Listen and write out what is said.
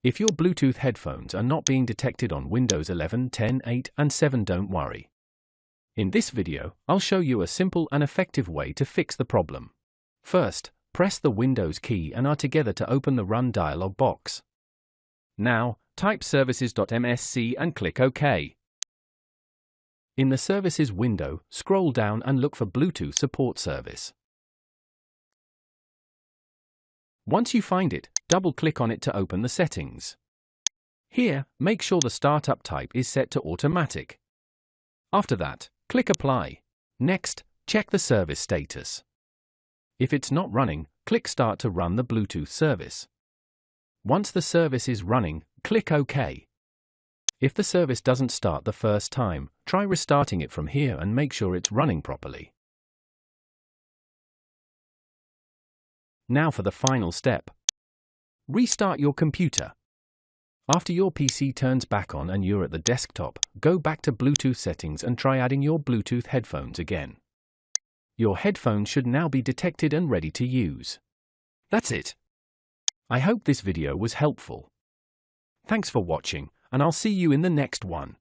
If your Bluetooth headphones are not being detected on Windows 11, 10, 8, and 7, don't worry. In this video, I'll show you a simple and effective way to fix the problem. First, press the Windows key and R together to open the Run dialog box. Now, type services.msc and click OK. In the Services window, scroll down and look for Bluetooth Support Service. Once you find it, double-click on it to open the settings. Here, make sure the startup type is set to automatic. After that, click Apply. Next, check the service status. If it's not running, click Start to run the Bluetooth service. Once the service is running, click OK. If the service doesn't start the first time, try restarting it from here and make sure it's running properly. Now for the final step. Restart your computer. After your PC turns back on and you're at the desktop, go back to Bluetooth settings and try adding your Bluetooth headphones again. Your headphones should now be detected and ready to use. That's it. I hope this video was helpful. Thanks for watching, and I'll see you in the next one.